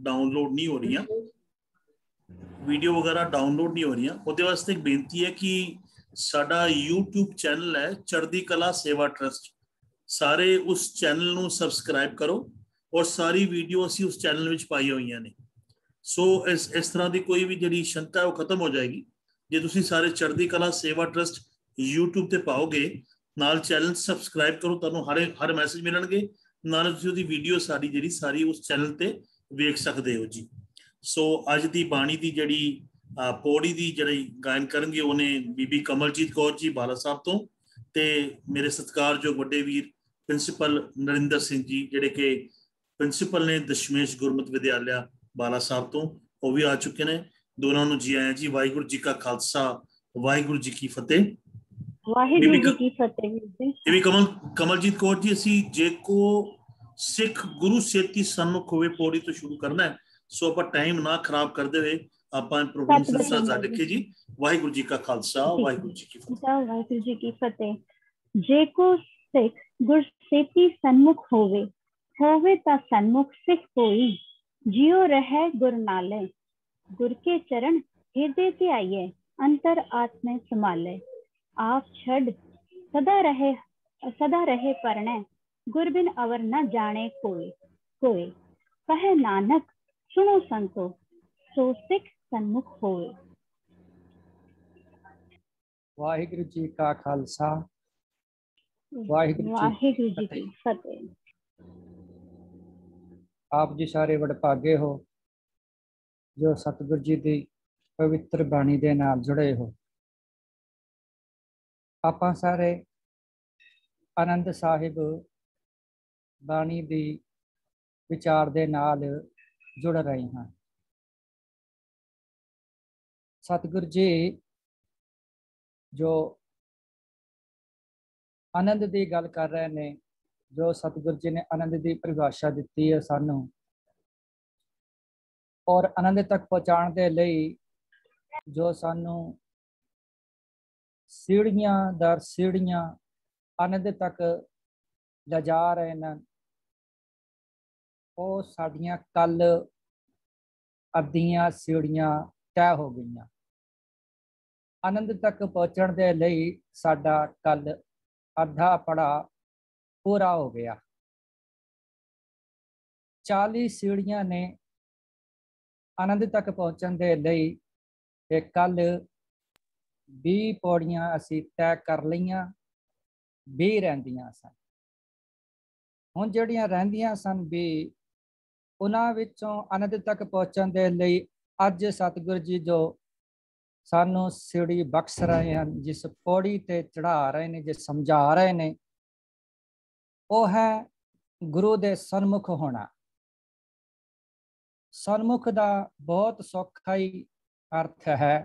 Download नहीं हो रही, वीडियो वगैरह डाउनलोड नहीं हो रही। ਉਹਦੇ ਵਾਸਤੇ ਇੱਕ ਬੇਨਤੀ ਹੈ ਕਿ ਸਾਡਾ YouTube ਚੈਨਲ ਹੈ ਚੜ੍ਹਦੀ ਕਲਾ ਸੇਵਾ ਟਰਸਟ, ਸਾਰੇ ਉਸ ਚੈਨਲ ਨੂੰ ਸਬਸਕ੍ਰਾਈਬ ਕਰੋ ਔਰ ਸਾਰੀ ਵੀਡੀਓ ਅਸੀਂ ਉਸ ਚੈਨਲ ਵਿੱਚ ਪਾਈ ਹੋਈਆਂ ਨੇ। ਸੋ ਇਸ ਤਰ੍ਹਾਂ ਦੀ ਕੋਈ ਵੀ ਜਿਹੜੀ ਸ਼ੰਕਾ ਹੈ ਉਹ ਖਤਮ ਹੋ ਜਾਏਗੀ ਜੇ ਤੁਸੀਂ ਸਾਰੇ ਚੜ੍ਹਦੀ ਕਲਾ ਸੇਵਾ ਟਰਸਟ YouTube ਤੇ ਪਾਓਗੇ, ਨਾਲ ਚੈਨਲ ਸਬਸਕ੍ਰਾਈਬ ਕਰੋ, ਤੁਹਾਨੂੰ ਹਰ ਮੈਸੇਜ ਮਿਲਣਗੇ, ਨਾਲ ਤੁਸੀਂ ਉਹਦੀ ਵੀਡੀਓ ਸਾਰੀ ਜਿਹੜੀ ਸਾਰੀ ਉਸ ਚੈਨਲ ਤੇ ਵੇਖ ਸਕਦੇ ਹੋ ਜੀ। ਸੋ ਅੱਜ ਦੀ ਬਾਣੀ ਦੀ ਜਿਹੜੀ ਪੌੜੀ ਦੀ ਜਿਹੜੀ ਗਾਇਨ ਕਰਨਗੇ ਉਹਨੇ ਬੀਬੀ ਕਮਲਜੀਤ ਕੌਰ ਜੀ ਬਾਲਾ ਸਾਹਿਬ ਤੋਂ, ਤੇ ਮੇਰੇ ਸਤਿਕਾਰਯੋਗ ਵੱਡੇ ਵੀਰ ਪ੍ਰਿੰਸੀਪਲ ਨਰਿੰਦਰ ਸਿੰਘ ਜੀ ਜਿਹੜੇ ਕਿ ਪ੍ਰਿੰਸੀਪਲ ਨੇ ਦਸ਼ਮੇਸ਼ ਗੁਰਮਤਿ ਵਿਦਿਆਲਿਆ ਬਾਲਾ ਸਾਹਿਬ ਤੋਂ, ਉਹ ਵੀ ਆ ਚੁੱਕੇ ਨੇ। ਦੋਨਾਂ ਨੂੰ ਜੀ ਆਇਆਂ ਜੀ। ਵਾਹਿਗੁਰੂ ਜੀ ਕਾ ਖਾਲਸਾ, ਵਾਹਿਗੁਰੂ ਜੀ ਕੀ ਫਤਿਹ। ਵਾਹਿਗੁਰੂ ਜੀ ਕੀ ਫਤਿਹ। ਬੀਬੀ ਕਮਲਜੀਤ ਕੌਰ ਜੀ, ਅਸੀਂ ਜੇ ਕੋ ਸਿੱਖ ਗੁਰੂ ਸੇਤੀ ਸਨਮੁਖ ਹੋਵੇ ਪੌੜੀ ਤੋਂ ਸ਼ੁਰੂ ਕਰਨਾ ਹੈ, ਸੋ ਆਪਾਂ ਟਾਈਮ ਨਾ ਖਰਾਬ ਕਰਦੇ ਹੋਏ ਆਪਾਂ ਪ੍ਰੋਗਰਾਮ ਸਿਲਸਿਲਾ ਰੱਖੇ ਜੀ। ਵਾਹਿਗੁਰੂ ਜੀ ਕਾ ਖਾਲਸਾ, ਵਾਹਿਗੁਰੂ ਜੀ ਕੀ ਫਤਿਹ। ਵਾਹਿਗੁਰੂ ਜੀ ਕੀ ਫਤਿਹ। ਜੇ ਕੋ ਸਿੱਖ ਗੁਰ ਸੇਤੀ ਸਨਮੁਖ ਹੋਵੇ ਤਾਂ ਸਨਮੁਖ ਸਿੱਖ ਕੋਈ, ਜਿਉ ਰਹਿ ਗੁਰ ਨਾਲੇ, गुर के चरण हृदय ध्याये, अंतर आत्मा संभाले। आप छड़ सदा रहे परणे, गुर बिन अवर न जाने कोई। कहे नानक सुनो संतो, सो सिख सन्मुख होए। वाहिगुरु जी का खालसा, वाहिगुरु जी की फतेह। आप जी सारे वडभागे हो जो सतगुरु जी की पवित्र बाणी दे नाल जुड़े हो। आपां सारे आनंद साहिब बाणी दी विचार दे नाल जुड़ रहे हैं। सतगुरु जी जो आनंद की गल कर रहे ने, जो सतगुरु जी ने आनंद की परिभाषा दी है सानू, और आनंद तक पहुँचाने के लिए जो सानू सीढ़ियां दर सीढ़ियां आनंद तक लजा रहे हैं, वो साड़ियां कल अद्धियां सीढ़ियां तय हो गई। आनंद तक पहुँचने के लिए साडा कल अद्धा पड़ा पूरा हो गया। 40 सीढ़ियां ने आनंद तक पहुँचने के लिए, कल 20 पौड़ियां असी तय कर लियां, 20 रहिंदियां सन। हुण जिहड़ियां रहिंदियां सन 20, उन्हां विचों आनंद तक पहुँचने के लिए अज सतगुरु जी जो सानू सीढ़ी बख्श रहे हैं, जिस पौड़ी ते चढ़ा रहे हैं, जिस समझा रहे हैं, वो है गुरु दे सन्मुख होना। सन्मुख का बहुत सौखा ही अर्थ है।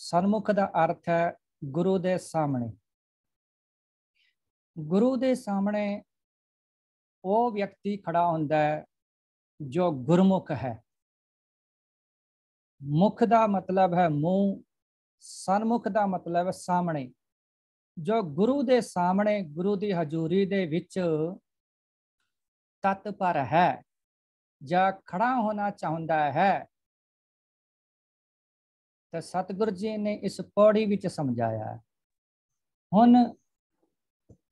सन्मुख का अर्थ है गुरु दे सामने। गुरु दे सामने वो व्यक्ति खड़ा होता है जो गुरमुख है। मुख का मतलब है मुंह, सन्मुख का मतलब है सामने। जो गुरु दे सामने, गुरु की हजूरी दे विच तत्पर है या खड़ा होना चाहता है, तो सतगुरु जी ने इस पौड़ी विच समझाया है। हुण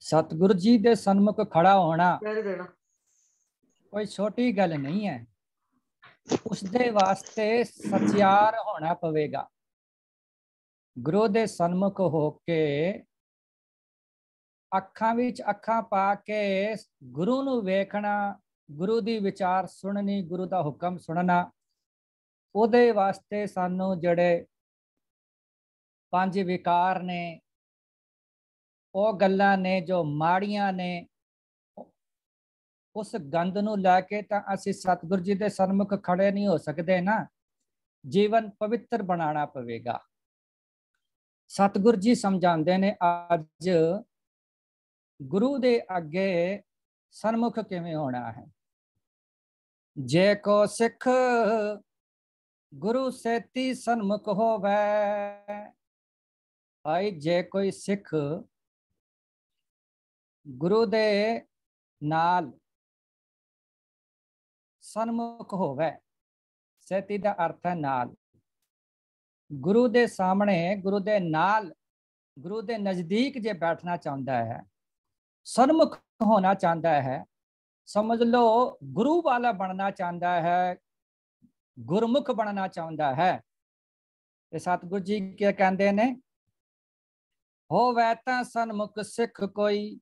सतगुरु जी दे सन्मुख खड़ा होना कोई छोटी गल नहीं है। उसदे वास्ते सचियार होना पवेगा। गुरु दे सन्मुख होके अखां विच अखां पा के गुरु नूं वेखना, गुरु दी विचार सुननी, गुरु दा हुक्म सुनना, उहदे वास्ते सानू जड़े 5 विकार ने, वो गल्लां ने जो माड़ियां ने, उस गंद नूं लैके तां असीं सतगुरु जी दे सन्मुख खड़े नहीं हो सकते ना। जीवन पवित्र बनाना पवेगा। सतगुरु जी समझाते ने अज गुरु दे अगे सन्मुख किवें होना है। जे को सिख गुरु सेती सन्मुख होवे, भाई जे कोई सिख गुरु दे नाल सन्मुख होवे। सैती का अर्थ है नाल। गुरु के सामने, गुरु के नाल, गुरु के नजदीक जे बैठना चाहता है, सन्मुख होना चाहता है, समझ लो गुरु वाला बनना चाहता है, गुरमुख बनना चाहता है। ते सतगुरु जी क्या कहते ने, होवे तां सन्मुख सिख कोई,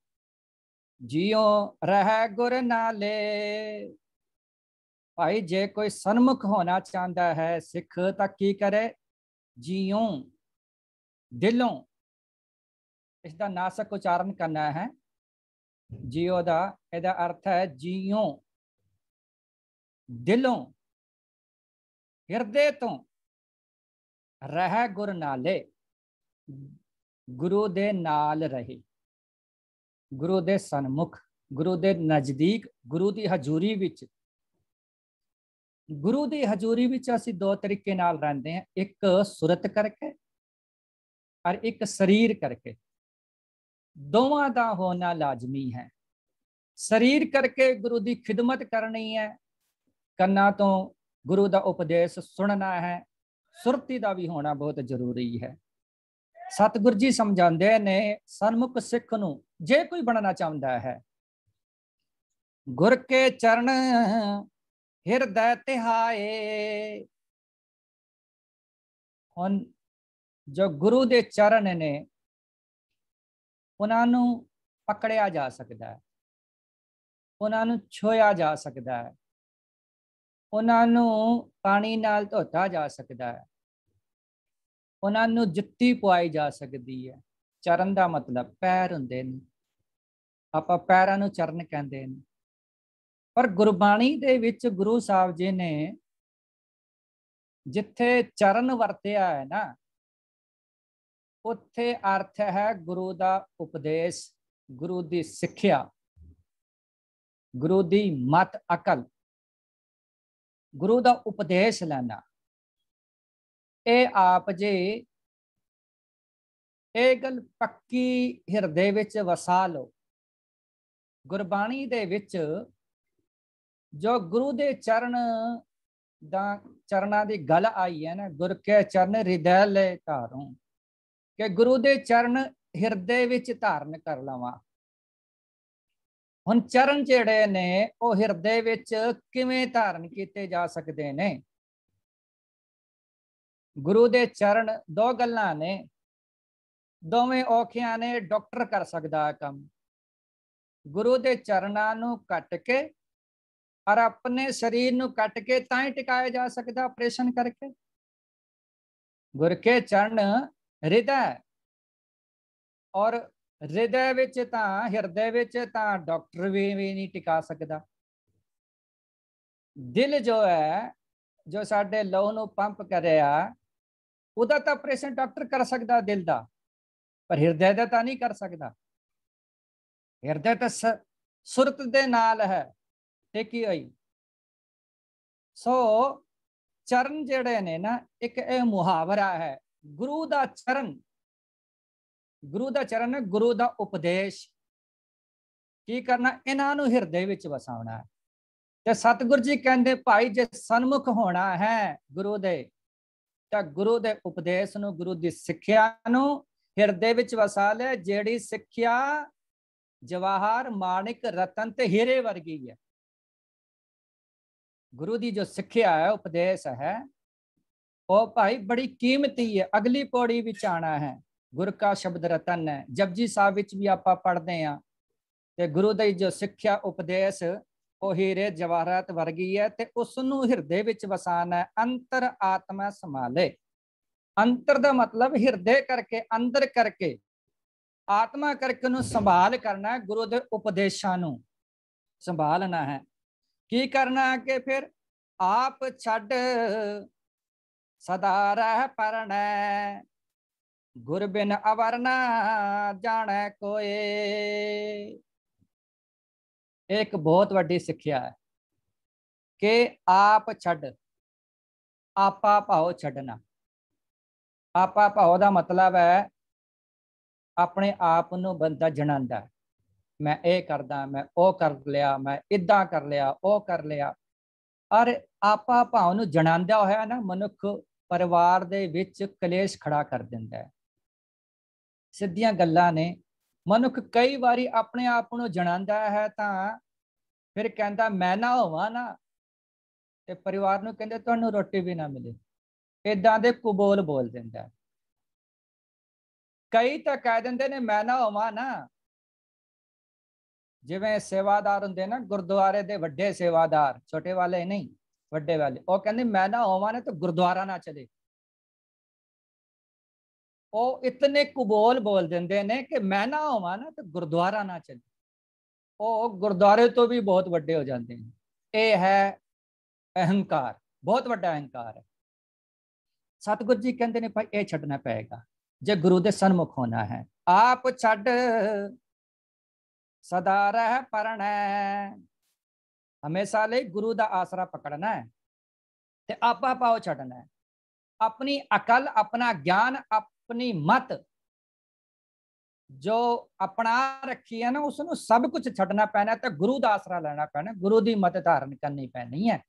जियो रह गुर नाले। भाई जे कोई सन्मुख होना चाहता है सिख, तो की करे, जियो, दिलों, इसका नासक उच्चारण करना है। जियो दा एदा अर्थ है जियो, दिलों, हिरदे तो रह गुर नाले, गुरु दे नाल रहे, गुरु दे सन्मुख, गुरु दे नजदीक, गुरु दी हजूरी विच। गुरु दी हजूरी विच असीं दो तरीके नाल रहंदे हैं, एक सुरत करके और एक शरीर करके। दोवां दा होना लाजमी है। शरीर करके गुरु दी खिदमत करनी है, कन्ना तो गुरु दा उपदेश सुनना है, सुरती दा भी होना बहुत जरूरी है। सतगुरु जी समझाते ने सन्मुख सिख नूं जे कोई बनना चाहता है, गुर के चरण हिरदय तिहाए। हुण जो गुरु दे चरण ने उन्हां नूं पकड़िया जा सकता है, उन्हां नूं छुया जा सकता है, उन्हां नूं पानी नाल धोता जा सकता है, उन्हां नूं जुत्ती पवाई जा सकती है। चरण का मतलब पैर हुंदे ने, आपां पैरां नूं चरण कहंदे ने। पर गुरबाणी दे विच गुरु साहब जी ने जिथे चरण वरतिया है ना, उत्थे अर्थ है गुरु का उपदेश, गुरु की सिक्ख्या, गुरु की मत अकल, गुरु का उपदेश लेना। ये आप जे ये गल पक्की हिरदे विच वसा लो। गुरबाणी दे विच जो गुरु दे चरण दा चरणा दी गल आई है ना, गुर के चरण हृदय ले धारूं, कि गुरु दे चरण हिरदे विच धारण कर लवां। हुण चरण जिहड़े ने वो हिरदे विच किवें धारण कीते जा सकदे ने? गुरु दे चरण दो गल्लां ने, दोवें औखियां ने, डॉक्टर कर सकदा है काम। गुरु दे चरणां नूं कट के और अपने शरीर नूं कट के तां ही टिकाया जा सकदा ऑपरेशन करके। गुर के चरण हृदय, और हृदय विच तां हिरदे विच तां डॉक्टर भी नहीं टिका सकदा। दिल जो है, जो साडे लहू नूं पंप करिया, उहदा तां ऑपरेशन डॉक्टर कर सकदा दिल दा, पर हिरदे दा तां नहीं कर सकदा। हिरदे तां सुरत दे नाल है टिकी हुई। सो चरण जेड़े ने ना, एक यह मुहावरा है, गुरु दा चरण, गुरु दा चरण, गुरु दा उपदेश की करना, इन्हां नूं हिरदे विच वसाउणा है। ते सतगुरु जी कहंदे भाई जे सन्मुख होना है गुरु दे, तां गुरु दे उपदेश नूं, गुरु दी सिक्ख्या नूं हिरदे विच वसा ले। जेड़ी सिक्ख्या जवाहर माणिक रतन ते हीरे वर्गी है। गुरु दी जो सिक्ख्या है, उपदेश है, वो भाई बड़ी कीमती है। अगली पौड़ी विच आना है, गुर का शब्द रतन है। जपजी साहब विच भी आपां पढ़दे हैं ते गुरु दी जो सिक्ख्या उपदेश वो हीरे जवाहरात वर्गी है, ते उसनूं हिरदे विच वसाना है। अंतर आत्मा संभाले। अंतर दा मतलब हिरदे करके, अंदर करके, आत्मा करके नूं संभाल करना है। गुरु दे उपदेशां नूं संभालना है। की करना है कि फिर आप छड़ सदा रह परनै, गुर बिन अवर ना जाने कोई। एक बहुत वड्डी सिक्ख्या है कि आप छड़, आपा भाव छड़ना। आपा भाव का मतलब है अपने आप नूं बंदा जनांदा है, मैं ये करदा, मैं वो कर लिया, मैं इदा कर लिया, वो कर लिया। और आपा भाव नूं जणांदा होया ना मनुख परिवार दे विच कलेश खड़ा कर दिंदा है। सिद्धियां गल्लां ने मनुख कई बारी अपने आप नूं जणांदा है तां फिर कहंदा मैं ना होवां ना ते परिवार नूं कहंदे तुहानूं रोटी भी ना मिले, इदां दे कुबोल बोल दिंदा है। कई तां कह दिंदे ने मैं ना होवां ना, जिवें सेवादार हुंदे ना गुरुद्वारे दे वड्डे सेवादार, छोटे वाले नहीं वड्डे वाले, वो कहंदे मैं ना होवां ना तो गुरुद्वारा ना चले। वो इतने कुबोल बोल देंदे ने कि मैं ना होवां ना तो गुरुद्वारा ना चले। वो गुरुद्वारे तो भी बहुत वड्डे हो जाते हैं। ये है अहंकार, बहुत वड्डा अहंकार है। सतगुरु जी कहते ने भाई ये छड्डना पएगा जे गुरु दे सन्मुख होना है। आप छड्ड सदा रह परना, हमेशा ले गुरु दा आसरा पकड़ना है ते आपा पाओ छड्डना है। अपनी अकल, अपना ज्ञान, अपनी मत जो अपना रखी है ना उसनों सब कुछ छड्डना पैना ते गुरु दा आसरा लेना पैना, गुरु दी मत धारण करनी पैनी है।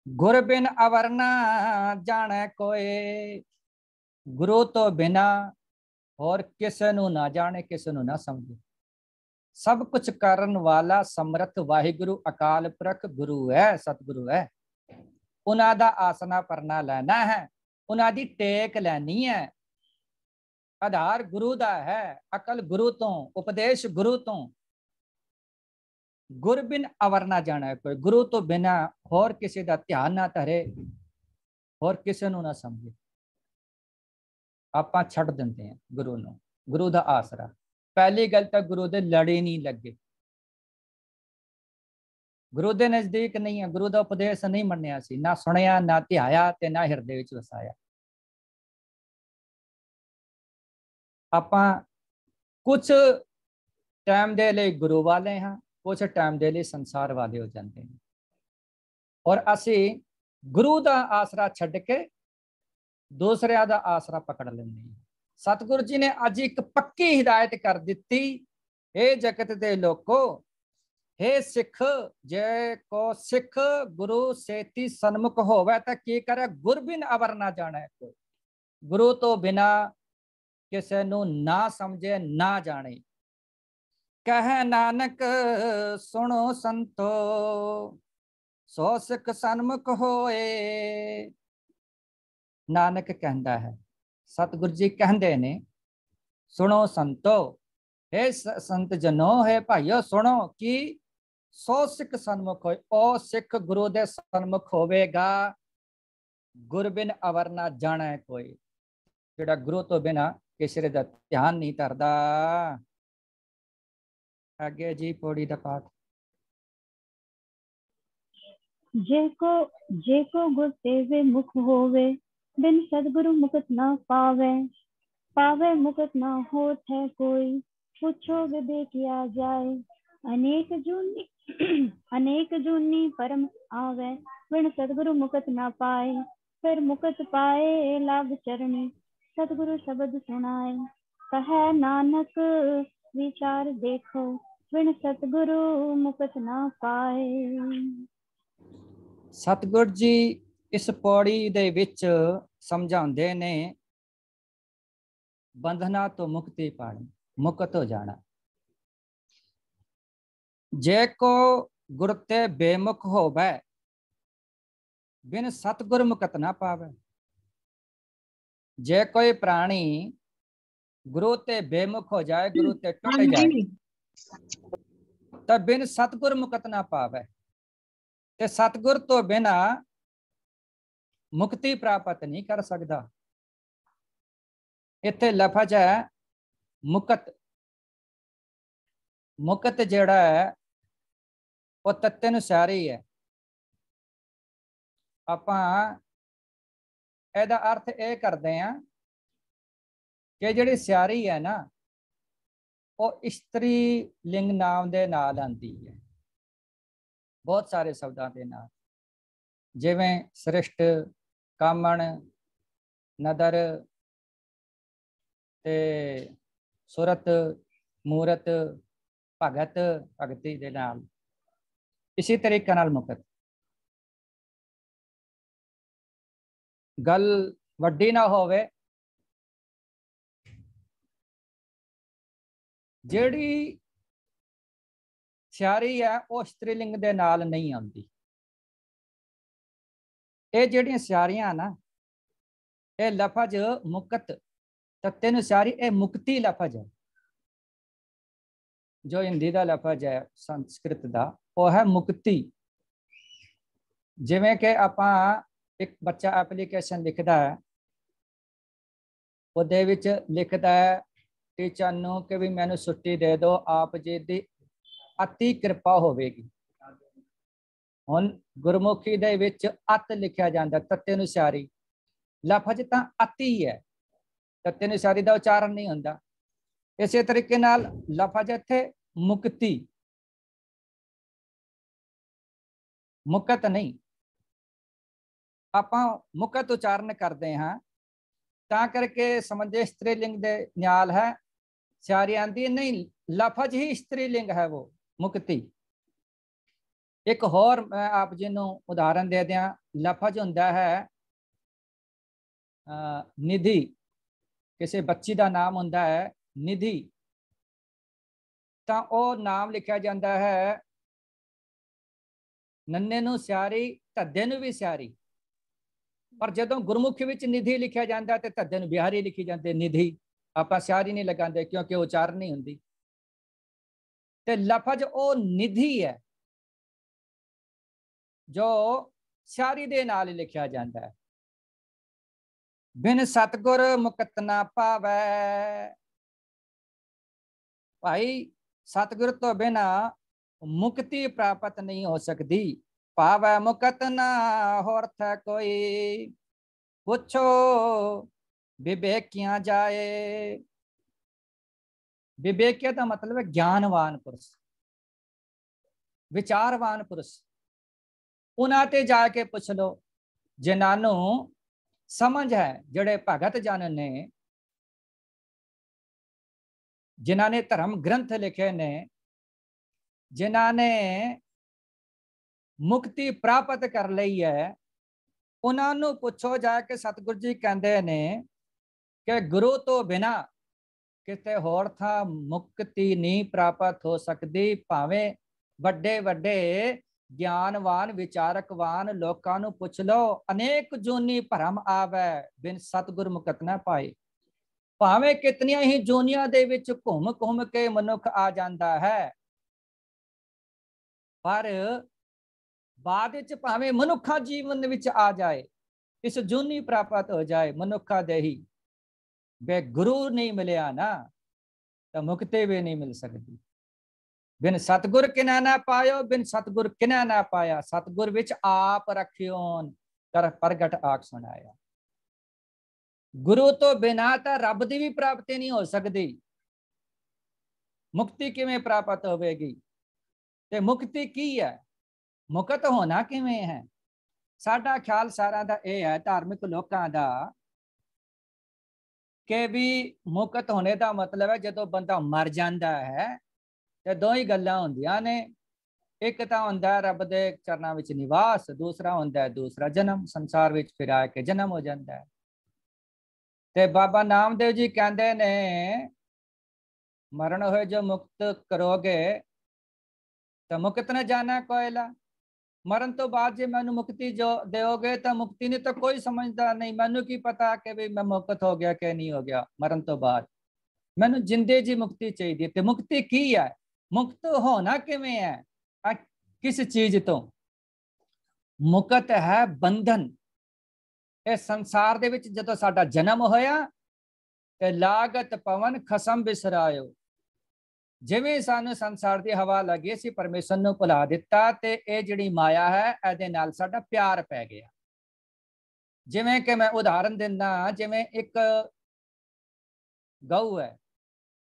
गुर बिन अवरना जाने कोई, गुरु तो बिना और किसे नू ना जाने, किसे नू ना समझे। सब कुछ करन वाला समर्थ वाहिगुरु अकाल पुरख गुरु है, सतगुरु है। उन्हां दा आसना परना लेना है, उन्हां दी टेक लैनी है। आधार गुरु दा है, अकल गुरु तो, उपदेश गुरु तो। गुर बिन अवर ना जाना कोई, गुरु तो बिना होर किसी दा ध्यान ना धरे, होर किसी नू ना समझे। आपां छड्ड दिंदे हैं गुरु नू, गुरु दा आसरा। पहली गल तो गुरु दे लड़े नहीं लगे, गुरु दे नजदीक नहीं है, गुरु दा उपदेश नहीं मन्निया सी, ना सुनिया, ना ध्याया ते ना हिरदे विच वसाया। आपां कुछ टाइम दे लिए गुरु वाले हाँ, कुछ टाइम दे लिए संसार वाले हो जाते हैं। और असी गुरु दा आसरा छड्ड के दूसरिया दा आसरा पकड़ लेंगे। सतगुरु जी ने अज एक पक्की हिदायत कर दी, हे जगत दे लोको, हे सिख, जे को सिख गुरु सेती सन्मुख होवे तां की करे, गुर बिन अवर ना जाने कोई, गुरु तो बिना किसे नू ना समझे ना जाने। कह नानक सुनो संतो, सो सिख सन्मुख होए। नानक कहता है, सतगुरु जी कहते ने, सुनो संतो, हे संत जनो, हे भाइयों सुनो कि सो सिख सन्मुख होए, ओ सिख गुरु दे सन्मुख होवेगा, गुर बिन अवर ना जाना कोई, जेड़ा गुरु तो बिना किसी दा ध्यान नहीं धरदा। आगे जी पौड़ी दा पाठ। जेको गुर तेवे मुख होवे, बिन सदगुरु मुकुत न पावे। पावे मुकुत न होत है कोई, पूछो विदे किया जाए। अनेक जूनी परम आवे, बिन सदगुरु मुकुत न पाए। फिर मुकुत पाए लाभ चरणी, सदगुरु शब्द सुनाए। कहे नानक विचार देखो, बिन सतगुरु मुकुत न पाए। सतगुरु जी इस पौड़ी दे विच समझाते ने, बंधना तो मुक्ति पानी, मुक्त हो जाना। जे को गुर ते बेमुख होवे, बिन सतगुर मुकत ना पावे। जे कोई प्राणी गुरु ते बेमुख हो जाए, गुरु ते टुट जाए, तो बिन सतगुर मुकत ना पावे। ते सतगुर तो बिना मुक्ति प्राप्त नहीं कर सकता। इत्थे लफज है मुकत। मुकत जेड़ा है वो तत्ते अनुसारी है। आपां एदा अर्थ ये करते हैं कि जिहड़ी स्यारी है ना, वो स्त्री लिंग नाम दे नाल आंदी है, बहुत सारे शब्दों के नाल, जिवें सृष्ट, कामण, नदर ते सुरत, मूरत, भगत, भगती दे नाल इसी तरीके नाल मुकत गल वड्डी ना होवे, ਜਿਹੜੀ ਸਿਆਰੀ है वो स्त्रीलिंग दे नाल नहीं आती। ये ਜਿਹੜੀਆਂ ਸਿਆਰੀਆਂ ना ये लफज मुकत तत्ते नु सियारी ये मुक्ति लफज है। जो हिंदी का लफज है संस्कृत का वो है मुक्ति। जिवें कि आपां एक बच्चा एप्लीकेशन लिखता है ਉਹਦੇ ਵਿੱਚ लिखता है टीचर ਨੂੰ कि भी मैनू छुट्टी दे दो आप जी दी अति कृपा होवेगी। हुण गुरमुखी दे विच अत लिखा जाता तत्ते नु सियारी लफज तां अति है, तत्ते नु सियारी दा उच्चारण नहीं हुंदा। इसे तरीके नाल लफज इत्थे मुक्ति मुकत नहीं। आपां मुकत उच्चारण करते हाँ तां करके समझे स्त्रीलिंग दे नाल है। सियारी आंदी नहीं लफज ही स्त्रीलिंग है वो मुक्ति। एक होर मैं आप जी नूं उदाहरण दे दियां। लफज हुंदा है निधि, किसी बच्ची का नाम हुंदा है निधि, तां ओ नाम लिखा जाता है नन्ने नूं सियारी धद्दे नूं भी सियारी। पर जदों गुरमुखी विच निधि लिखा जाता है तो धद्दे नूं बिहारी लिखी जाती निधि। आपां सियारी नहीं लगाते क्योंकि उच्चारण नहीं हुंदी। ते लफज ओ निधि है जो सियारी दे नाल लिखा जाता है। बिन सतगुर मुकत ना पावै। भाई सतगुर तो बिना मुक्ति प्राप्त नहीं हो सकती। पावै मुकत ना होर थे कोई, पुछो विवेकियां जाए। विवेकिया का मतलब है ज्ञानवान पुरुष, विचारवान पुरुष। उन्हां ते जाके पुछ लो जिन्हां समझ है, जड़े भगत जन ने जिन्हां ने धर्म ग्रंथ लिखे ने, जिन्हां ने मुक्ति प्राप्त कर ली है, उन्होंने पुछो जाके। सतगुरु जी कहते ने कि गुरु तो बिना किते होर था मुक्ति नहीं प्राप्त हो सकती। भावें वड्डे वड्डे ज्ञानवान विचारकवान लोकां नूं पुछ लो, अनेक जोनी भरम आवे बिन सतगुर मुकत ना पाए। भावें कितनियां ही जोनियां दे विच घूम घूम के मनुख आ जाता है, पर बाद विच भावें मनुखा जीवन विच आ जाए, इस जोनी प्राप्त हो जाए मनुखा दे ही, वे गुरु नहीं मिलिया ना तो मुक्ति भी नहीं मिल सकती। बिन सतगुर किना ना पायो, बिन सतगुर किना ना पाया। सतगुर विच आप रखियोन कर प्रगट आख सुनाया। गुरु तो बिना तो रब की भी प्राप्ति नहीं हो सकती। मुक्ति किवें प्राप्त होवेगी? ते मुक्ति की है, मुकत होना किवें है? साडा ख्याल सारा दा यह है धार्मिक लोकां दा कि भी मुकत होने का मतलब है जदों बंदा मर जाता है तो दो ही गल्लां होंदियां ने। एक तो होंदा है रब दे चरनां विच निवास, दूसरा होंदा है दूसरा जन्म, संसार विच फिर आ के जन्म हो जाता है। ते बाबा नामदेव जी कहते ने मरण होए जो मुक्त करोगे तो मुक्त न जाना कोयला। मरण तो बाद जे मैनू मुक्ति जो दोगे तो मुक्ति नहीं तो कोई समझदा नहीं। मैनू की पता कि भी मैं मुक्त हो गया कि नहीं हो गया मरण तो बाद। मैनू जिंदे जी मुक्ति चाहिए। तो मुक्ति की है? मुक्त होना किवें है? किस चीज तो? मुकत है बंधन। इस संसार दे विच जदों साडा जन्म होया ते लागत पवन खसम बिसरायो। जिवें सानू संसार की हवा लगी असीं परमेश्वर नूं भुला दिता ते ये जिहड़ी माया है इहदे नाल साडा प्यार पै गया। जिवें कि मैं उदाहरण दिंदा, जिवें एक गऊ है,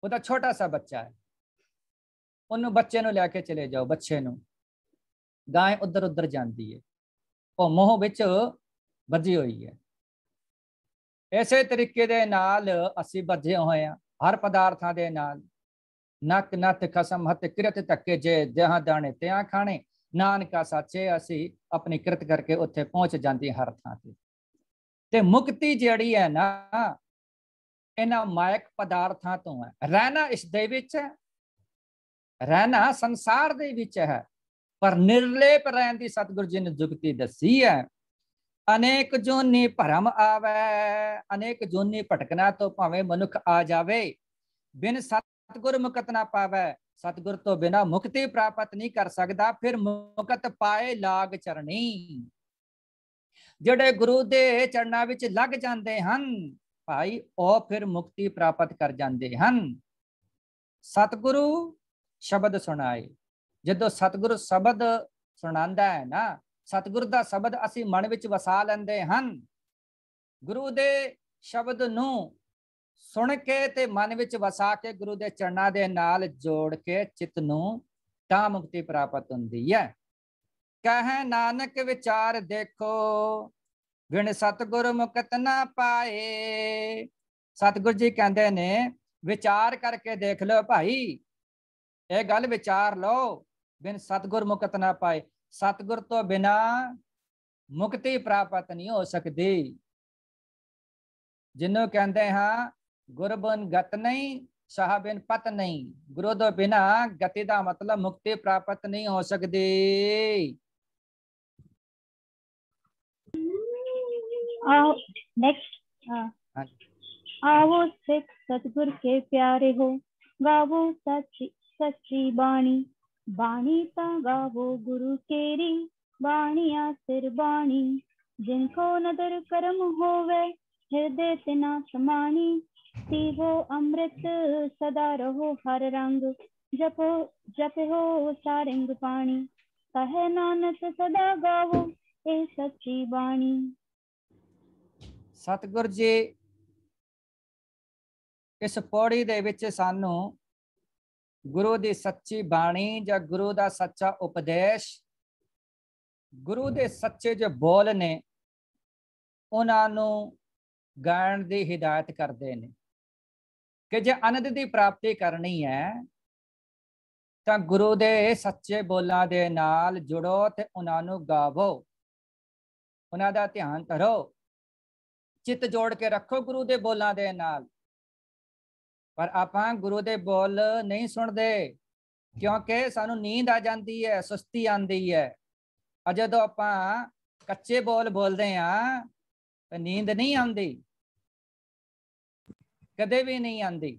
उसका छोटा सा बच्चा है, उन्होंने बच्चे नूं लैके चले जाओ, बच्चे नूं गाय उधर उधर जाती है, वो मोह विच बधी हुई है। इसे तरीके दे नाल असीं बधे होए हां हर पदार्थां दे नाल। नक नथ खसम हथ किरत धक्के जे जहां दाने त्यां खाने। नानका साचे असी अपनी कृत करके उत्थे पहुंच जाती हर थां ते मुक्ति जिहड़ी है ना इन्हां मायक पदार्थां तो है। रहना इस दे विच है, रहना संसार दे विच है, पर निर्लेप रहन दी सतगुरु जी ने जुगती दसी है। अनेक जोनी भरम आवे, अनेक जोनी भटकना तो भावें मनुख आ जावे, बिन सतगुर मुकत ना पावे। सतगुर तो बिना मुक्ति प्राप्त नहीं कर सकता, फिर मुकत पाए लाग चरनी। ਜਿਹੜੇ ਗੁਰੂ ਦੇ ਚਰਨਾਂ ਵਿੱਚ ਲੱਗ ਜਾਂਦੇ ਹਨ ਭਾਈ, ਉਹ ਫਿਰ ਮੁਕਤੀ ਪ੍ਰਾਪਤ ਕਰ ਜਾਂਦੇ ਹਨ। ਸਤਿਗੁਰੂ ਸ਼ਬਦ ਸੁਣਾਏ, ਜਦੋਂ ਸਤਿਗੁਰੂ ਸ਼ਬਦ ਸੁਣਾਉਂਦਾ ਹੈ ਨਾ, ਸਤਿਗੁਰੂ ਦਾ ਸ਼ਬਦ ਅਸੀਂ ਮਨ ਵਿੱਚ ਵਸਾ ਲੈਂਦੇ ਹਨ। ਗੁਰੂ ਦੇ ਸ਼ਬਦ ਨੂੰ ਸੁਣ ਕੇ ਤੇ ਮਨ ਵਿੱਚ ਵਸਾ ਕੇ ਗੁਰੂ ਦੇ ਚਰਨਾਂ ਦੇ ਨਾਲ ਜੋੜ ਕੇ ਚਿੱਤ ਨੂੰ, ਤਾਂ ਮੁਕਤੀ ਪ੍ਰਾਪਤ ਹੁੰਦੀ ਹੈ। ਕਹੈ ਨਾਨਕ ਵਿਚਾਰ ਦੇਖੋ, ਬਿਨ ਸਤਿਗੁਰ ਮੁਕਤ ਨਾ ਪਾਏ। ਸਤਿਗੁਰ ਜੀ ਕਹਿੰਦੇ ਨੇ ਵਿਚਾਰ ਕਰਕੇ ਦੇਖ ਲਓ ਭਾਈ, ਇਹ ਗੱਲ ਵਿਚਾਰ ਲਓ, ਬਿਨ ਸਤਿਗੁਰ ਮੁਕਤ ਨਾ ਪਾਏ। ਸਤਿਗੁਰ ਤੋਂ ਬਿਨਾ ਮੁਕਤੀ ਪ੍ਰਾਪਤ ਨਹੀਂ ਹੋ ਸਕਦੀ। ਜਿਹਨੂੰ ਕਹਿੰਦੇ ਹਾਂ ਗੁਰ ਬਿਨ ਗਤ ਨਹੀਂ, ਸਾਹ ਬਿਨ ਪਤ ਨਹੀਂ। ਗੁਰੂ ਤੋਂ ਬਿਨਾ ਗਤੀ ਦਾ ਮਤਲਬ ਮੁਕਤੀ ਪ੍ਰਾਪਤ ਨਹੀਂ ਹੋ ਸਕਦੀ। नेक्स्ट आवो सिख सतगुर के प्यारे हो, गावो सच्ची सच्ची बाणी। बाणी ता गावो गुरु केरी, बाणिया सिर बाणी। जिनको नदर करम होवे, हृदय तिना समानी। पीवो अमृत सदा रहो हर रंग, जपो जपो सारंग पाणी। कहे नानक सदा गावो ए सच्ची बाणी। सतगुर जी इस पौड़ी दे विच सानू गुरु दी सच्ची बाणी या गुरु दा सच्चा उपदेश, गुरु दे सच्चे जो बोल ने उन्हां नू गायन दी हिदायत करते हैं कि जे आनंद दी प्राप्ति करनी है तां गुरु दे सच्चे बोलां दे नाल जुड़ो ते उन्हां नू गावो, उन्हां दा ध्यान धरो, चित जोड़ के रखो गुरु दे बोलां दे नाल। पर आपां गुरु दे बोल नहीं सुनते, क्योंकि सानू नींद आ जाती है, सुस्ती आती है। जदों आपां कच्चे बोल बोलते हैं तो नींद नहीं आती, कदे भी नहीं आती।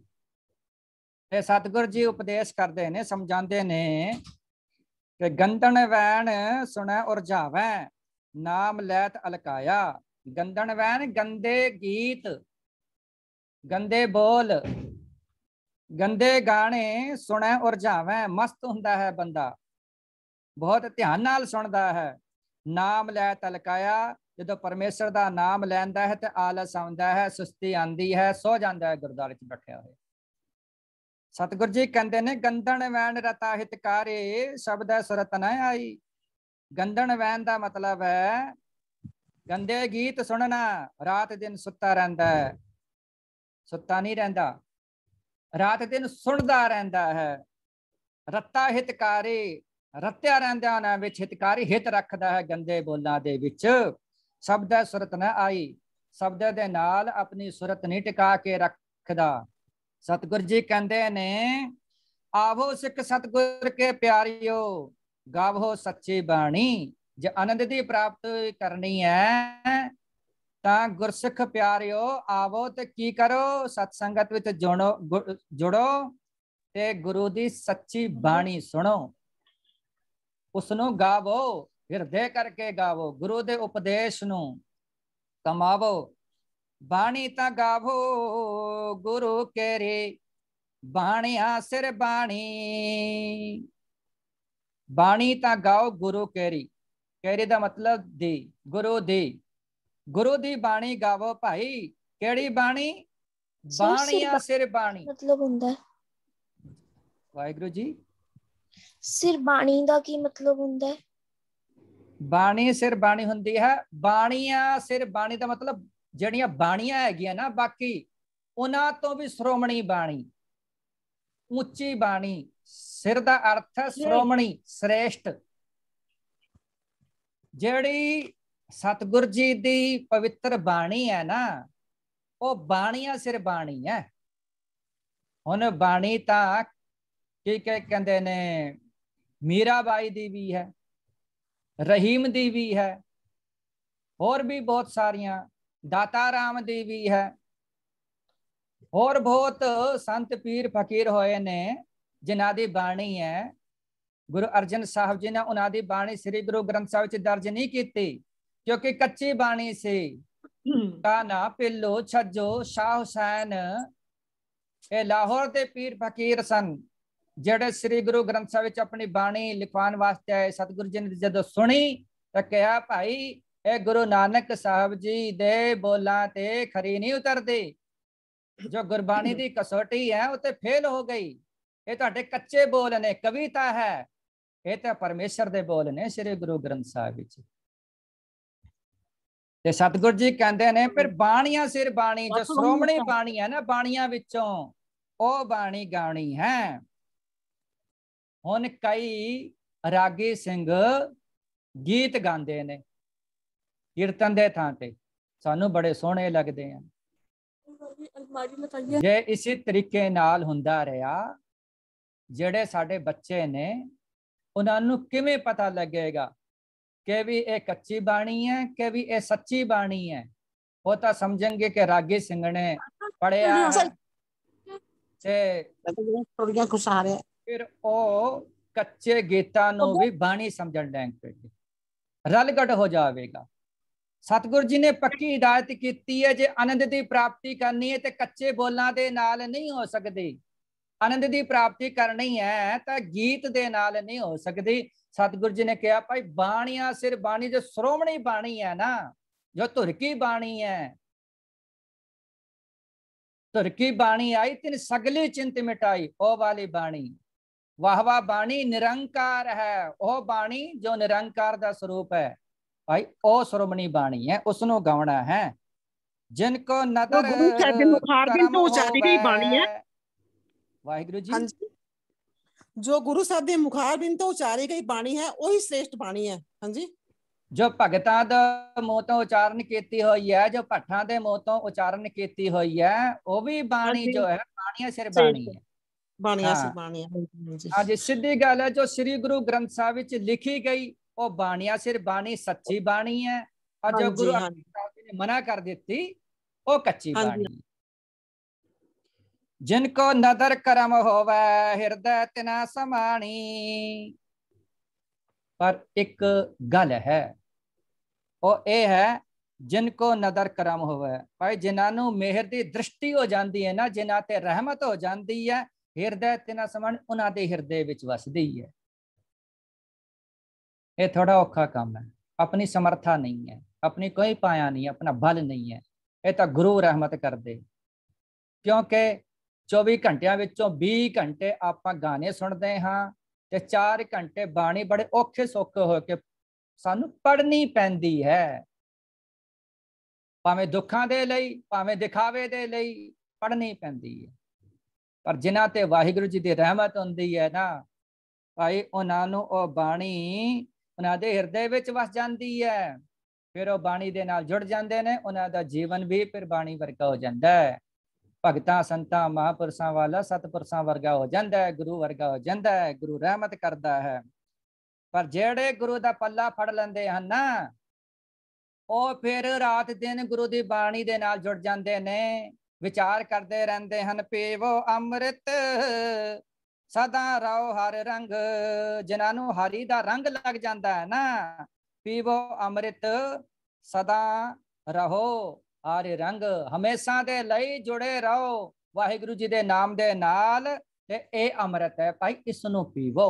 ते सतगुरु जी उपदेश करते हैं, समझाते ने कि गंदन वैन सुनै उरझावै, नाम लैत अलकाया। गंदन वैन गंदे गीत, गंदे बोल, गंदे गाने सुनै उरझावै। मस्त हुंदा है बंदा, बहुत ध्यान नाल सुनदा है। नाम लै तलकाया, जो परमेश्वर का नाम लैंदा है तो आलस आउंदा है, सुस्ती आंदी है, सो जाता है गुरुद्वारे च बैठिया होए। सतगुरु जी कहते ने गंदन वैन रता हितकारी, शब्द सुरत न आई। गंदन वैन का मतलब है गंदे गीत सुनना, रात दिन सुता रहता है, सुता नहीं रहता, रात दिन सुनता रहता है। रत्ता हितकारी, रत्या रहंदा ना विच हितकारी हित रखता है गंदे बोलां दे विच। शब्द सुरत न आई, शब्द दे नाल अपनी सुरत नहीं टिका के रखदा। सतगुरु जी कहते ने आवो सिख सतगुर के प्यारियो, गावो सच्ची बाणी। जे आनंद की प्राप्ति करनी है तां गुरसिख प्यारियो आवो ते की करो, सत्संगत विच जुड़ो ते गुरु दी सच्ची बाणी सुनो, उसनू गावो, हिरदे करके गावो, गुरु दे उपदेश नू कमावो। बाणी ता गावो गुरु केरी, बाणिया सिर बाणी। बाणी ता गाओ गुरु केरी, केरी दा मतलब दी, गुरु दी। गुरु दी बाणी गावो भाई। केड़ी बाणी? बाणिया सिर बाणी मतलब हुंदा है। वाहिगुरु जी सिर बाणी दा की मतलब हुंदा है? बाणी सिर बाणी हुंदी है। बाणिया सिर बाणी दा मतलब जड़ियां बाणियां हैगियां ना बाकी उन्हां तो भी श्रोमणी बाणी, ऊंची बाणी। सिर दा अर्थ है श्रोमणी, श्रेष्ठ। ਜਿਹੜੀ सतगुर जी दी पवित्र बाणी है ना, वो बाणिया सिर बाणी है। हुण बाणी तां की कहंदे ने मीराबाई दी भी है, रहीम दी भी है, और भी बहुत सारियां, दाता राम दी भी है, और बहुत संत पीर फकीर होए ने जिन्हां दी बाणी है। गुरु अर्जन साहब जी ने उन्हां दी बाणी श्री गुरु ग्रंथ साहिब च दर्ज नहीं की, क्योंकि कच्ची बाणी से काना पिल्लो छज्जो शाह हुसैन ये लाहौर के पीर फकीर सन, जेड़े श्री गुरु ग्रंथ साहिब च अपनी बाणी लिखवान वास्ते आए। सतगुरु जी ने जदों सुनी तो कहा भाई ए गुरु नानक साहब जी दे बोलां ते खरी नहीं उतरदी, जो गुरबाणी दी कसौटी है उत्ते फेल हो गई। ये तुहाडे कच्चे बोल ने, कविता है, ये तो परमेश्वर दे बोल ने श्री गुरु ग्रंथ साहिब विच। ते सतगुरु जी कहते ने फिर बाणिया सिर बाणी, जो श्रोमणी बाणी है ना, बाणिया विचों ओ बाणी गाणी है। हुण कई रागी सिंह गीत गांदे ने कीर्तन दे थां ते, सानू बड़े सोहणे लगदे हैं। जे इसी तरीके नाल हुंदा रहा, जेड़े साडे बच्चे ने उन्हां नूं किवें पता लगेगा कि भी ये कच्ची बाणी है कि भी ये सच्ची बाणी है। वो तो समझेंगे कि रागी सिंह ने पढ़िया है, फिर ओ कच्चे गीतां नूं भी बाणी समझण लग पेगे, रलगढ़ हो जाएगा। सतगुरु जी ने पक्की हिदायत की है, जे आनंद की प्राप्ति करनी है तो कच्चे बोलों के नाल नहीं हो सकती। आनंद की प्राप्ति करनी है तो गीत दे नाल नहीं हो सकती। सतगुरु जी ने कहा भाई बाणिया सिर बाणी, जो श्रोमणी बाणी है ना, जो तुरकी बाणी है, तुरकी बाणी आई तिन सगली चिंत मिटाई, ओ वाली बाणी। वाह वाह बाणी निरंकार है, ओ बाणी जो निरंकार का स्वरूप है भाई, ओ श्रोमणी बाणी है, उसनों गावना है। जिनको नदर करम होवे, वाहिगुरु जी, जो गुरु साहब दे मुखार बिन तो उचारी गई बाणी है, वही श्रेष्ठ बाणी है। हाँ जी, जो भगतां दे मुंह तो उच्चारण कीती हुई है, जो भट्टां दे मुंह तो उच्चारण कीती हुई है, वो भी बाणी जो है बाणिया सिर बाणी है, बाणिया सिर बाणी है। हाँ जी, सीधी गल है। जो श्री गुरु ग्रंथ साहिब विच लिखी गई वो बाणिया सिर बाणी सच्ची बाणी है, और जो गुरु साहब ने मना कर दी वो कच्ची बाणी है। जिनको नदर करम होवे हृदय तिना समाणी। पर एक गल है, वो ये है जिनको नदर करम होवे भाई, जिन्हों मेहर की दृष्टि हो जाती है ना, जिन्हां ते रहमत हो जाती है, हृदय तिना समाणी उन्हां दे हृदय विच वसदी है। ये थोड़ा औखा काम है, अपनी समर्था नहीं है, अपनी कोई पाया नहीं, अपना बल नहीं है, ये तो गुरु रहमत कर दे। क्योंकि 24 घंटिया विचों 20 घंटे आप गाने सुनते हाँ, ते 4 घंटे बाणी बड़े औखे सौखे होके सानू पढ़नी पैंदी है, भावें दुखों दे लई भावें दिखावे दे लई पढ़नी पैंदी है। पर जिन्हां ते वाहिगुरु जी की रहमत हुंदी है ना भाई, उन्होंने वो बाणी उन्हां दे हृदय विच वस जाती है, फिर वो बाणी दे नाल जुड़ जाते हैं, उन्हां दा जीवन भी फिर बाणी वर्गा हो जाता है। भगतां संतां महापुरुषों वाला सतपुरुषों वर्गा हो जाता है, गुरु वर्गा हो जाता है, गुरु रहमत करता है। पर जेड़े गुरु दा पल्ला फड़ लेंदे हन ना, वो फिर रात दिन गुरु दी बाणी दे नाल जुड़ जाते ने, विचार करते रहते हैं। पीवो अमृत सदा रहो हर रंग, जिन्होंने हरि दा रंग लग जाता है ना, पीवो अमृत सदा रहो हर रंग, हमेशा दे लई जुड़े रहो वाहिगुरु जी दे नाम दे नाल, ते ए अमृत है भाई, इसनों पीवो।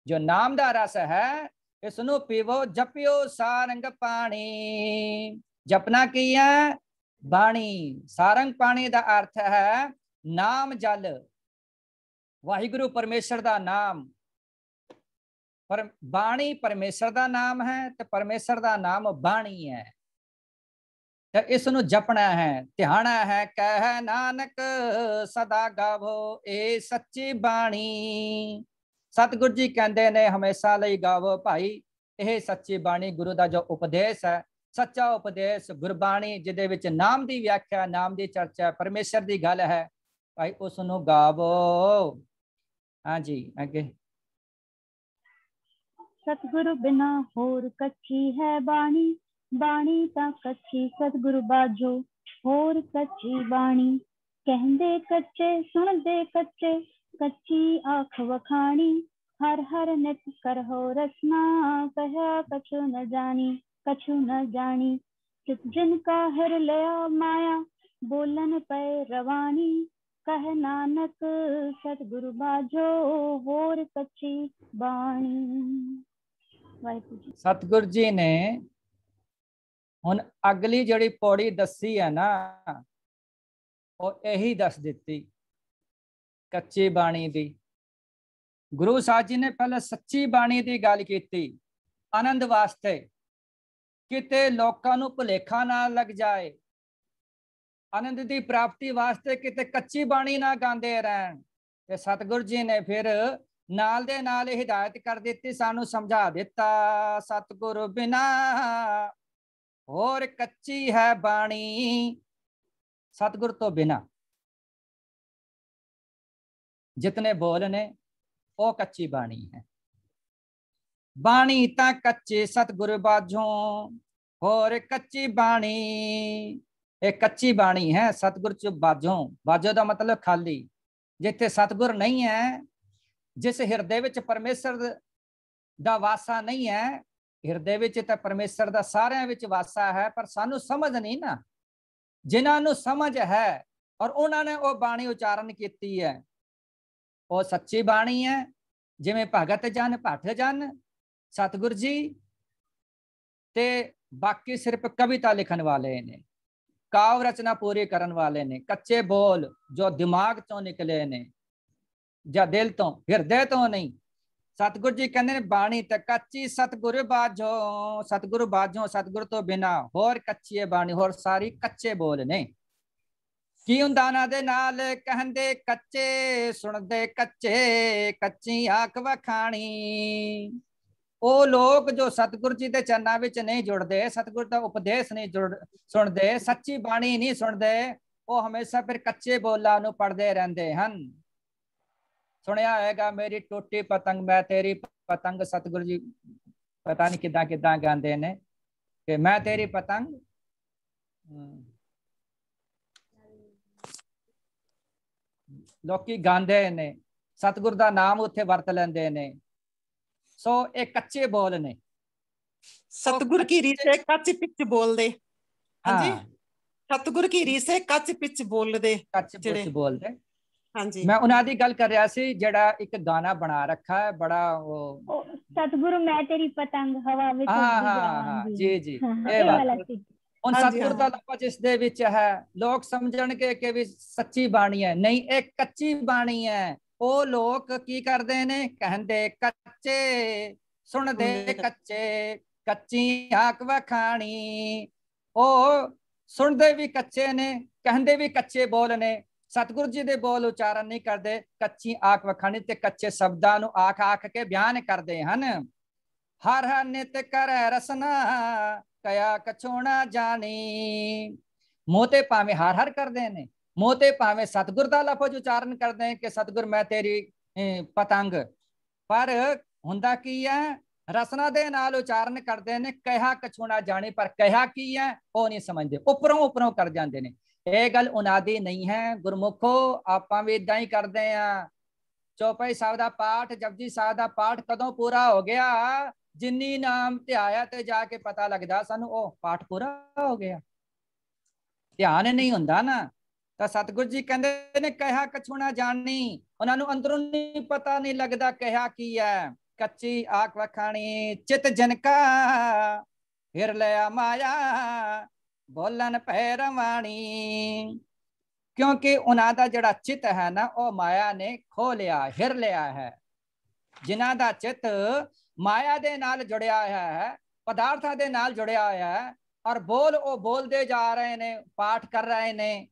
जो नाम दा रस है इसनों पीवो। जपियो सारंग पानी, जपना की है बाणी, सारंग पानी दा अर्थ है नाम जल, वाहिगुरु परमेश्वर दा नाम। पर बाणी परमेश्वर दा नाम है, तो परमेश्वर दा नाम बाणी है, तो इसनों जपना है, ध्याना है। कह नानक सदा गावो ए सच्ची बाणी, सतगुरु जी कहते ने हमेशा लई गावो भाई ਇਹ ਸੱਚੀ ਬਾਣੀ ਗੁਰੂ ਦਾ ਜੋ ਉਪਦੇਸ਼ ਹੈ, ਸੱਚਾ ਉਪਦੇਸ਼ ਗੁਰਬਾਣੀ, ਜਿਹਦੇ ਵਿੱਚ ਨਾਮ ਦੀ ਵਿਆਖਿਆ, ਨਾਮ ਦੀ ਚਰਚਾ, ਪਰਮੇਸ਼ਰ ਦੀ ਗੱਲ ਹੈ, ਭਾਈ ਉਸ ਨੂੰ ਗਾਵੋ। ਹਾਂਜੀ ਅੱਗੇ। सतगुरु बिना होर कच्ची है बाणी, बाणी तां कच्ची सतगुरु बाजो होर कच्ची बाणी। कहंदे कच्चे सुनदे कच्चे, कच्ची आँख वखाणी। हर हर नित करहो रसना, कहा कछु न जानी, कछु न जानी। चित जिनका हर लया माया, बोलन पे रवानी। कह नानक सतगुरु बाजो होर कच्ची बाणी। सतगुरु जी ने हुण अगली जिहड़ी पौड़ी दसी है ना, वो यही दस दिती कच्ची बाणी दी। गुरु साहब जी ने पहले सच्ची बाणी दी गल कीती आनंद वास्ते, किते लोकां नूं भुलेखा ना लग जाए, आनंद दी प्राप्ति वास्ते किते कच्ची बाणी ना गांदे रहन। ते सतगुरु जी ने फिर नाल दे नाल हिदायत कर दी, सानू समझा दिता सतगुरु बिना होर कच्ची है बाणी। सतगुरु तो बिना जितने बोल ने वो कच्ची बाणी है। बाणी ता कच्ची सतगुरु बाजों होर कच्ची बाणी। एक कच्ची बाणी है सतगुरु च बाजों। बाजों का मतलब खाली, जिथे सतगुरु नहीं है, जिस हिरदे विच परमेश्वर दा वासा नहीं है, हिरदे विच ते परमेश्वर दा सारियां विच वासा है, पर सानू समझ नहीं ना। जिन्हां नू समझ है और उन्होंने वो बाणी उचारण की है, वो सच्ची बाणी है। जिवें भगत जन भट जन सतगुरु जी ते बाकी सिर्फ कविता लिखन वाले ने, काव रचना पूरी करन वाले ने, कच्चे बोल जो दिमाग चों निकले ने ਜਾਂ दिल तो हिरदे तो नहीं। सतगुरु जी कहते हैं बाणी ते कच्ची सतगुरु बाजो, सतगुरु बाजो सतगुरु तो बिना होर कच्ची है बाणी। होर सारी कच्चे बोल ने। की हुंदा ना दे नाल कहंदे कच्चे सुनदे कच्चे, कच्ची आंख वखाणी। वो लोग जो सतगुरु जी के चरणों विच नहीं जुड़ते, सतगुरु का उपदेश नहीं सुनते, सच्ची बाणी नहीं सुनते, वो हमेशा फिर कच्चे बोलां नूं पढ़दे रहंदे हन। सुनिया होगा मेरी टूटी पतंग मैं तेरी पतंग, सतगुरु जी पता नहीं किदां किदां गांदे ने कि मैं तेरी पतंग लोकी गांदे ने, सतगुरु दा नाम उत्थे वरत लेंदे ने। सो एक कच्चे बोल ने। सतगुरु की रीस है कच पिच बोल दे। हाँ जी, सतगुरु की रीस है कच पिच बोल दे, कच पिच बोल दे। हाँ जी, मैं उन्हां दी गल कर रहा सी, जेड़ा एक गाना बना रखा है बड़ा वो सतगुरु मैं तेरी पतंग हवा विच उड़दी जावांगी। जी जी ये वाला सी। उन सतगुरु दा लफ्ज़ इस दे विच है, लोग समझणगे कि भी सच्ची बाणी है, नहीं एक कच्ची बाणी है। वो लोग की करदे ने, कहंदे कच्चे सुनदे कच्चे, कच्ची आंख वखाणी। ओ सुनदे भी कच्चे ने, कहंदे भी कच्चे बोल ने। सतगुरु जी दे बोल उचारण नहीं करते, कच्ची आंख वखाणी ते कच्चे शब्दां नूं आख आख के बयान करते हन। हर हर नित कर रसना कया कछोना जानी। मोते भावें हर हर करते ने, मोते भावें सतगुरु दा लफ्ज़ उचारण करते हैं कि सतगुरु मैं तेरी पतंग, पर हुंदा की है रसना दे नाल उचारण करते हैं कहा कछोना जानी, पर कहा की है वो नहीं समझते, उपरों उपरों कर जाते हैं। ये गल उनादी नहीं है गुरमुखो, आपां भी इदां ही करते हैं। चौपाई साहब का पाठ, जपजी साहब का पाठ कदों पूरा हो गया, जिन्नी नाम ध्याया ते जाके पता लगता सानू ओ पाठ पूरा हो गया। ध्यान नहीं हुंदा ना। तो सतगुरु जी कहते ने कहा कछुना जानी, उन्होंने अंदरों नहीं पता नहीं लगता कहा की है। कच्ची आंख वखाणी चित जनका हिर लिया माया, बोलन पैरवाणी। क्योंकि उन्हों का जड़ा चित है ना, वो माया ने खो लिया, हिर लिया है। जिन्हों का चित माया दे नाल जुड़िया है, पदार्थां दे नाल जुड़िया है, और बोल वो बोलते जा रहे ने, पाठ कर रहे ने,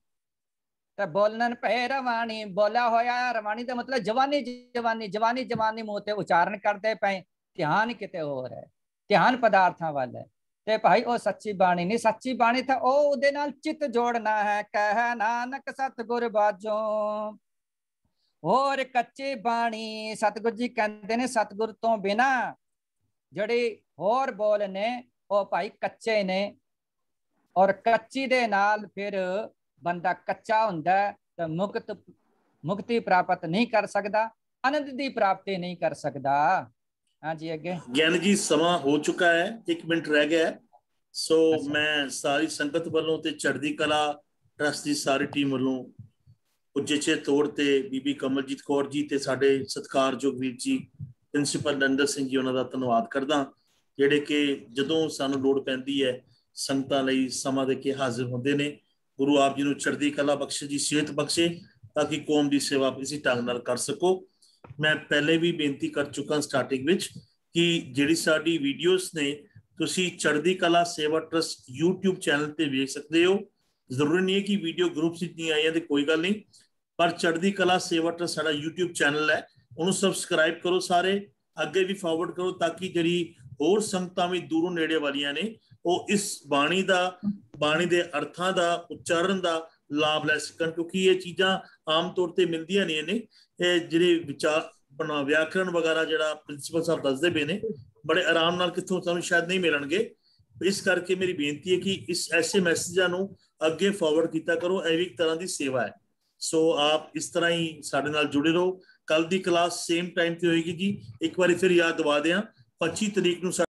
तो बोलन पे रवानी, बोला होया रवानी का मतलब जवानी जवानी जवानी जवानी मुँह ते उचारण करते पे, ध्यान किते हो रहा है। ਧਿਆਨ ਪਦਾਰਥਾਂ ਵੱਲ ਹੈ। ਤੇ ਭਾਈ ਉਹ ਸੱਚੀ ਬਾਣੀ ਨਹੀਂ, ਸੱਚੀ ਬਾਣੀ ਤਾਂ ਉਹ ਉਹਦੇ ਨਾਲ ਚਿੱਤ ਜੋੜਨਾ ਹੈ। ਕਹਿ ਨਾਨਕ ਸਤਿਗੁਰ ਬਾਝੋਂ ਹੋਰ ਕੱਚੀ ਬਾਣੀ। ਸਤਿਗੁਰ ਜੀ ਕਹਿੰਦੇ ਨੇ ਸਤਿਗੁਰ ਤੋਂ ਬਿਨਾ ਜਿਹੜੇ ਹੋਰ ਬੋਲ ਨੇ ਉਹ ਭਾਈ ਕੱਚੇ ਨੇ, ਔਰ ਕੱਚੀ ਦੇ ਨਾਲ ਫਿਰ ਬੰਦਾ ਕੱਚਾ ਹੁੰਦਾ ਤਾਂ ਮੁਕਤੀ ਪ੍ਰਾਪਤ ਨਹੀਂ ਕਰ ਸਕਦਾ, ਆਨੰਦ ਦੀ ਪ੍ਰਾਪਤੀ नहीं कर सकता। हाँ जी अगे ज्ञान जी समा हो चुका है, 1 मिनट रह गया है। सो मैं सारी संगत वालों ते चढ़दी कला ट्रस्ट की सारी टीम वालों उचेचे तौर ते बीबी कमलजीत कौर जी ते साडे सत्कारयोग वीर जी प्रिंसीपल नरेंद्र सिंह जी उन्हां दा धन्नवाद करदा, जिहड़े कि जदों सानूं लोड़ पैंदी है संगतां लई समा दे के हाजिर हुंदे ने। गुरु आप जी नूं चढ़दी कला बख्शे जी, सेहत बख्शे ताकि कौम की सेवा इसी ढंग नाल कर सको। मैं पहले भी बेनती कर चुका स्टार्टिंग विच कि जिहड़ी साडी वीडियोस ने तुसी चढ़दी कला सेवा ट्रस्ट यूट्यूब चैनल ते वेख सकते हो। जरूरी नहीं है कि वीडियो ग्रुप्स नहीं आई है तो कोई गल नहीं, पर चढ़दी कला सेवा ट्रस्ट साडा यूट्यूब चैनल है, उन्होंने सबसक्राइब करो, सारे अगे भी फॉरवर्ड करो ताकि जिहड़ी होर संगतां भी दूरों नेड़े वालियां ने वो इस बाणी दे अर्थां दा उच्चारण दा लाभ लै सकन, क्योंकि ये चीज़ां आम तौर पर मिलदियां नहीं ने। ਜਿਹੜੇ ਵਿਚਾਰ ਬਣਾ ਵਿਆਕਰਣ ਵਗੈਰਾ ਜਿਹੜਾ ਪ੍ਰਿੰਸੀਪਲ ਸਾਹਿਬ ਦੱਸਦੇ ਪਏ ਨੇ ਬੜੇ ਆਰਾਮ ਨਾਲ ਕਿੱਥੋਂ ਸਾਨੂੰ ਸ਼ਾਇਦ ਨਹੀਂ ਮਿਲਣਗੇ। ਇਸ ਕਰਕੇ ਮੇਰੀ ਬੇਨਤੀ ਹੈ ਕਿ ਇਸ ਐਸੇ ਮੈਸੇਜਾਂ ਨੂੰ ਅੱਗੇ ਫਾਰਵਰਡ ਕੀਤਾ ਕਰੋ, ਇਹ ਵੀ ਇੱਕ ਤਰ੍ਹਾਂ ਦੀ ਸੇਵਾ ਹੈ। ਸੋ ਆਪ ਇਸ ਤਰ੍ਹਾਂ ਹੀ ਸਾਡੇ ਨਾਲ ਜੁੜੇ ਰਹੋ। ਕੱਲ ਦੀ ਕਲਾਸ ਸੇਮ ਟਾਈਮ ਤੇ ਹੋਏਗੀ ਜੀ। ਇੱਕ ਵਾਰੀ ਫਿਰ ਯਾਦ ਦਵਾ ਦਿਆਂ 25 ਤਰੀਕ ਨੂੰ